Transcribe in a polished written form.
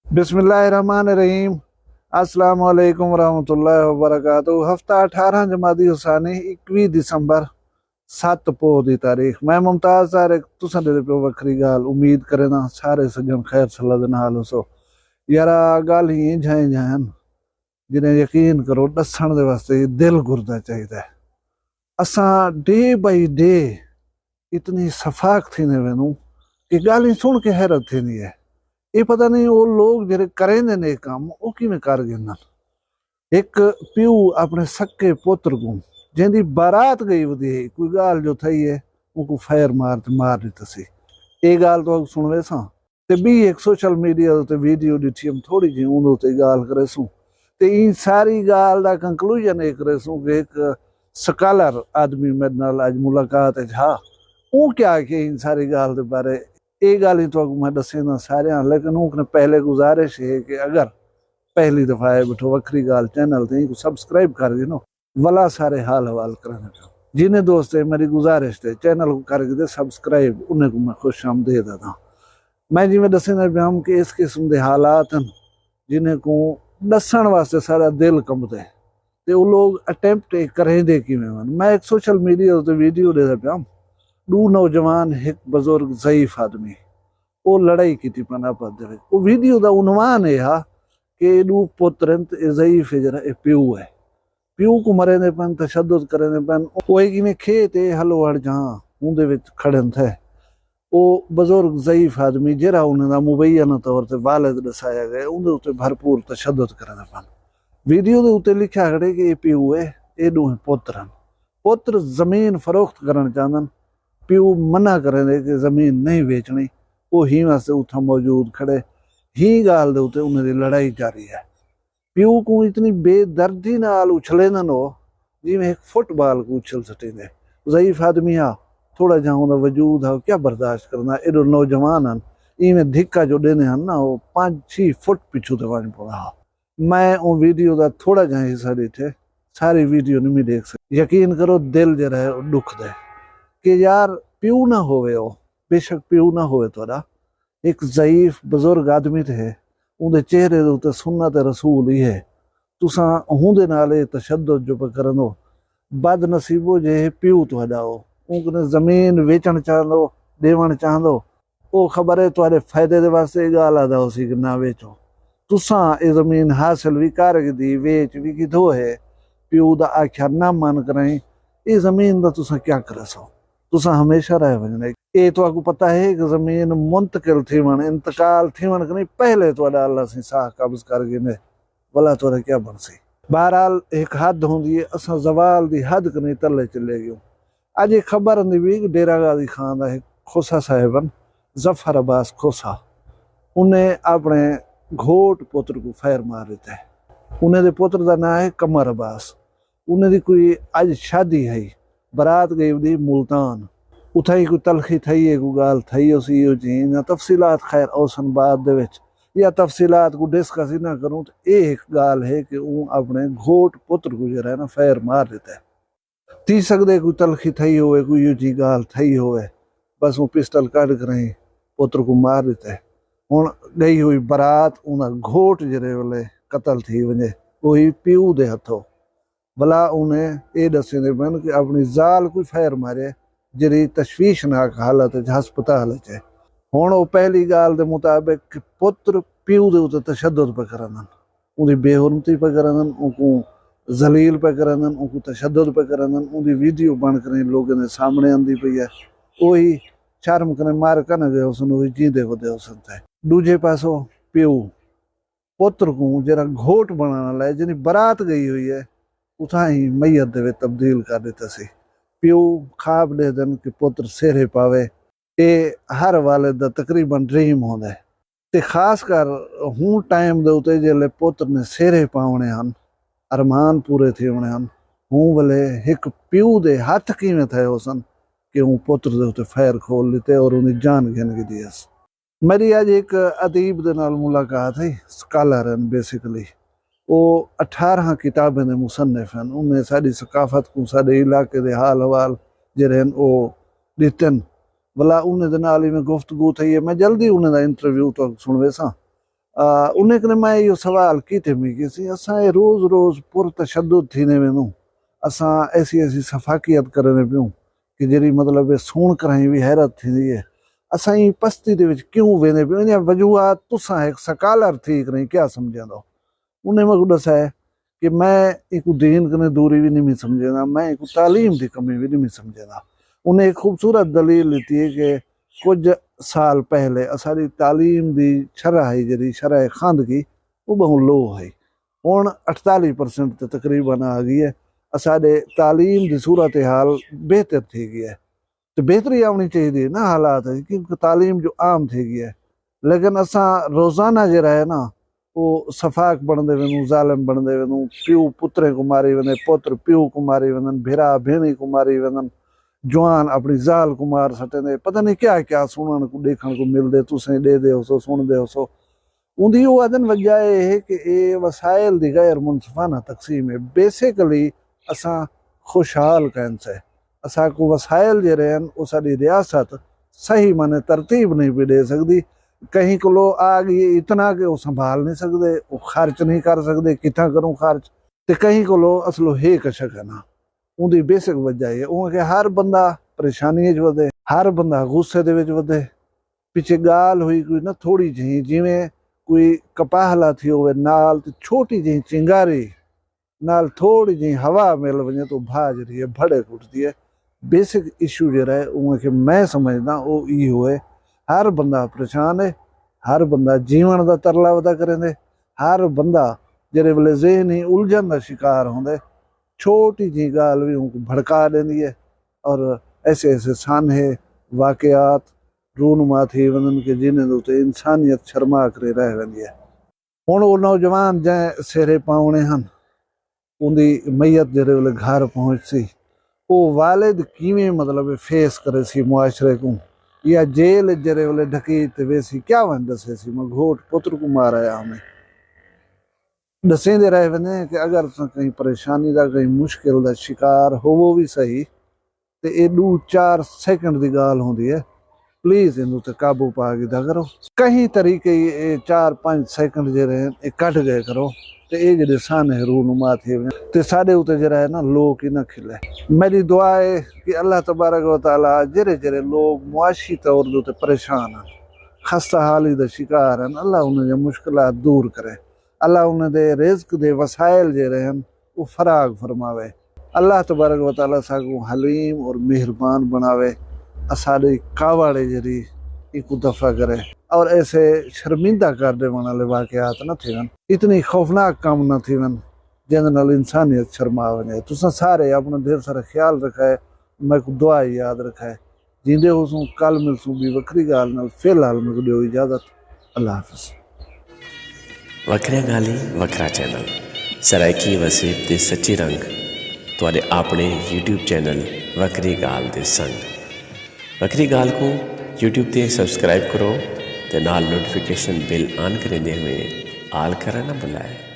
बिस्मिल्लाहिर्रहमानिर्रहीम। अस्सलाम वालेकुम रहमतुल्लाहि व बरकातुहू। हफ्ता 18 जमादी हुसानी 21 दिसंबर 7 पोह दी तारीख। मैं मुमताज तारिक तुसां दे पे वखरी गाल उम्मीद करे ना सारे सज्जन खैर सलाह दे नाल हो। यारा गल ही झाए झान जिन्हें यकीन करो दसण दे वास्ते दिल गुरदा चाहिए। असां डे बाई डे इतनी सफाक थीने वेनू कि गाली सुन के हैरत थींदी है। ये पता नहीं वो लोग जेरे करेंदे ने काम वो किवें कर गिनन। एक प्यू अपने सक्के पुत्र को जेंदी बारात गई वधी कोई गाल जो थई है उनको फायर मार दी तसी। ये गाल तो सुनवे सा ते भी एक सोशल मीडिया ते वीडियो दिठी हम थोड़ी जी उन ते गाल करे सू ते इन सारी गाल दा कंक्लूजन एक करे सू कि एक स्कॉलर आदमी मेरे नाल आज मुलाकात है हा वो क्या कि इन सारी गाल दे बारे ये गल ही तो मैं दसी ना सारे। लेकिन उसने पहले गुजारिश है कि अगर पहली दफा है बिठो वखरी गाल चैनल ते सब्सक्राइब कर गिनो वला सारे हाल हवाल करने का जिन्हें दोस्त है मेरी गुजारिश थे चैनल को कर दे सब्सक्राइब उन्हें को मैं खुश आमदेद देता। मैं जिमें दसी ना पिया कि इस किस्म के हालात हैं जिन्हें को दसन वास्ते सारा दिल कंबदा है ते वो लोग अटेम्प्ट करेंदे किवें। मैं एक सोशल मीडिया ते वीडियो देता पिया दो नौजवान एक बुजुर्ग ज़ईफ आदमी वो लड़ाई की थी पनापत दे विच। वो वीडियो का उनवान है कि दो पुत्र ज़ईफ जरा प्यू है प्यू को मरेंदे पन तशद्दुद करेंदे पन वो किवें खेत हलो हड़ जहां उंदे विच खड़न थे। वो बुजुर्ग ज़ईफ आदमी जरा उन्हें मुबैना तौर पर वालिद दसाया गया उंदे उत्ते भरपूर तशद्दुद करेंदे पन। वीडियो के उत्ते लिखा खड़े कि ये प्यू है ये दो पुत्र हैं। पुत्र जमीन फरोख्त करना चाहते प्यू मना करेंदे कि जमीन नहीं बेचनी वो ही वास्ते उथा मौजूद खड़े ही गाल दे उते उन्हें लड़ाई जारी है। प्यू को इतनी बेदर्दी नाल उछले न जिमें एक फुटबॉल को उछल सटेंदे। ज़ईफ आदमी आ थोड़ा जहाँ उनका वजूद है क्या बर्दाश्त करना। एडो नौजवान हैं इवें धिक्का जो देने हैं ना वो 5-6 फुट पिछू तो वञ पड़ा। मैं वो वीडियो का थोड़ा जहाँ हिस्सा ॾिठे सारी वीडियो नहीं देख सकती। यकीन करो दिल जरा है दुख दे कि यार प्यू ना होवे हो बेशक प्यू ना होवे थोड़ा एक ज़ईफ बुजुर्ग आदमी थे उनके चेहरे दे उत्ते सुन्नत रसूल ही है तुसां उहदे नाल तशद्दुद जो पे करंदो बदनसीबो जे प्यू तुहाडा हो उनने जमीन वेचण चाहंदो देवण चाहंदो वो खबर है तुहाडे फायदे दे वास्ते गाल आदा हो सी कि ना वेचो तुसां ये जमीन हासिल भी कर दी वेच भी किधो है प्यू दा आख्या ना मन कराई ये जमीन दा तुसां क्या करे सो तुसां हमेशा रह वञे। ये तो आपको पता है कि जमीन मुंतकिल थी वन इंतकाल थी वन नहीं पहले तो अल्लाह से साह कब्ज कर गिने भला तो क्या बन सी। बहरहाल एक हद होंगी है असा जवाल दी हद कने तले चले गयो। अज एक खबर आंदी भी कि डेरा गाजी खान का एक खोसा साहिबन जफर अब्बास खोसा उन्हें अपने घोट पुत्र को फायर मार दिता है। उन्हें दे पुत्र का नाम है कमर अब्बास। उन्हें दी कोई अज शादी है बारात गई दी मुल्तान उठाई कोई तलखी थई है कोई गाल थई उसी यो जी ना तफसीलात खैर औसन बाद दे विच या तफसीलात को डिस्कस ही ना करूं तो एक गाल है कि वो अपने घोट पुत्र को जरा है ना फायर मार देता है। थी सकदे कोई तलखी थई होवे कोई यो जी गाल थई होवे बस वो पिस्टल कढ़ कर पुत्र को मार देता है। हुण गई हुई बारात उन घोट जरे वेले कतल थी वने वही प्यू दे हथों भला उन्हें ये दसेंदे पन कि अपनी जाल कोई फायर मारे जरी तशवीशनाक हालत है हस्पताल है। हुण वो पहली गाल दे मुताबिक कि पुत्र प्यू दे उत्ते तशद्दुद पे करन उनकी बेहुरमती पे करन उनको जलील पे करन उनको तशद्दुद पे करन उनकी वीडियो बन कर लोगों ने सामने आंदी पई है। वही शर्म कने मार कन गए उसन वही जींदे वदे उसन थे। दूजे पासों प्यू पुत्र को जरा घोट बनाने लाए जिन्हें बारात गई हुई है उथा ही मैयत दे तब्दील कर दिता सी। प्यू खाब दे दिन कि पुत्र सेहरे पावे ये हर वाले दा तकरीबन ड्रीम होंदा है ते खास कर हूँ टाइम दे उते जिसले पुत्र ने सेहरे पावने हैं अरमान पूरे थे होने हैं हूँ वाले एक प्यू दे हथ किवें थे उसन कि हूँ पुत्र दे उते फायर खोल लेते और उन्हें जान गिन के दी। मेरी अज एक अदीब दे नाल मुलाकात है स्कॉलर हैं बेसिकली वो 18 किताबें ने मुसन्निफ हैं उन्हें साड़ी सकाफत को साढ़े इलाके दे हाल हवाल जरे वो दितन भला उन्हें दे नाल में गुफ्तगू थी है। मैं जल्दी उन्हें दा इंटरव्यू तो सुनवे सा उन्हें कने मैं इहो सवाल कीते मिगी सी असां ये रोज़ रोज़ पुरतशद्दुद थींदे वेंदूं असां ऐसी ऐसी सफ़ाकियत करने पियूं कि जहिड़ी मतिलबु सुण कराई भी हैरत थींदी है असां जी पस्ती दे विच क्यों वेंदे पियूं इन वजूहात तुसां हिकु सकालर थी करे क्या समझंदो उन्हें मैं दसाया कि मैं एक दीन कने दूरी भी नहीं समझंदा मैं एक तालीम की कमी भी नहीं समझंदा उन्हें एक खूबसूरत दलील दी है कि कुछ साल पहले असारी तालीम की शरह है जी शरह खानदगी वो बहुत लो है हुण 48% ते तकरीबन आ गई है असाडे तालीम की सूरत हाल बेहतर थी गई है तो बेहतरी आनी चाहिए ना हालात क्योंकि तालीम जो आम थी गई है लेकिन असा रोज़ाना जरा है ना वो सफ़ाक बनते वञूं ज़ालिम बनते वञूं प्यू पुत्रे को मारी वञे पुत्र प्यू को मारी वञनि भेरा भेणी को मारी वञनि जवान अपनी ज़ाल को मार सटेंदे पता नहीं क्या क्या सुनने को देखने को मिलते तुसें दे दे सो सुन दे सो उनकी वो अदन वजह है कि ये वसाइल की गैर मुनसफाना तकसीम है बेसिकली असा खुशहाल कहन से असा को वसाइल जे रहे वो साड़ी रियासत सही माने तरतीब नहीं भी दे सकती कहीं को लो आ गई इतना कि वो संभाल नहीं सकते वो खर्च नहीं कर सकते कितना करूँ खर्च तो कहीं को लो असलो है कशक है ना उनकी बेसिक वजह है उनके हर बंदा परेशानी वधे हर बंदा गुस्से दे विच वधे पिछे गाल हुई कोई ना थोड़ी जी जिमें कोई कपाहला थी होवे नाल तो छोटी जी चिंगारी नाल थोड़ी जी हवा मिल वजे तो भाज रही है भड़े उठती है बेसिक इशू जरा है उनके मैं समझदा वो इहो है हर बंदा परेशान है हर बंदा जीवन का तरला वदा करेंदे हर बंदा जेरे वेले ज़हन ही उलझन का शिकार होंदे छोटी जी गाल भी उनको भड़का देंदी है और ऐसे ऐसे सानहे वाकयात रूनुमा थी वञनि के जिन्हें उत्ते इंसानियत शर्मा करे रह वेंदी है हुण वो नौजवान जै सेरे पाउणे हन उनकी मैयत जेरे वेले घर पहुंचसी वो वालिद किवें मतलब फेस करे सी मुआशरे को या जेल जेरे वेले ढकीत वेसी क्या वन दसे सी मैं घोट पुत्र को माराया हमें दसेंदे रह वेंदे कि अगर कहीं परेशानी का कहीं मुश्किल का शिकार होवो भी सही तो ये 2-4 सेकंड की गाल होंदी है प्लीज इन उत्ते काबू पा के दा करो कहीं तरीके ये 4-5 सेकंड जे रहे ये कट गए करो तो ये जेडे साने रूनुमा थे ते साडे उत्ते जरा है ना लोग ही ना खिले मेरी दुआ है कि अल्लाह तबारक व तआला जेरे जेरे लोग मुआशी तौर दे परेशान हैं खस्ता हाली दा शिकार हैं अल्लाह उन्हें मुश्किलात दूर करे अल्लाह उन्हें रिज़्क दे वसाइल जे रहे वो फराग फरमावे अल्लाह तबारक व तआला सागू हलीम और मेहरबान बनावे असाड़ी कावाड़े जरी एक दफा करे और ऐसे शर्मिंदा कर दे वाले वाकयात न थीवन इतनी खौफनाक काम न थीवन जिन नाल इंसानियत शर्मा वने तुसा सारे अपना ढेर सारा ख्याल रखा है मैं को दुआ याद रखा है जिंदे होसूं कल मिलसूं भी वखरी गाल नाल फिलहाल मैं दियो इजाजत अल्लाह हाफिज वखरिया गाली वखरा चैनल सराइकी वसीब दे सच्ची रंग तुहाडे अपने यूट्यूब चैनल वखरी गाल दे संग वखरी गाल को यूट्यूब ते सब्सक्राइब करो ते नाल नोटिफिकेशन बिल ऑन करेंदे हुए आल करना ना भुलाए।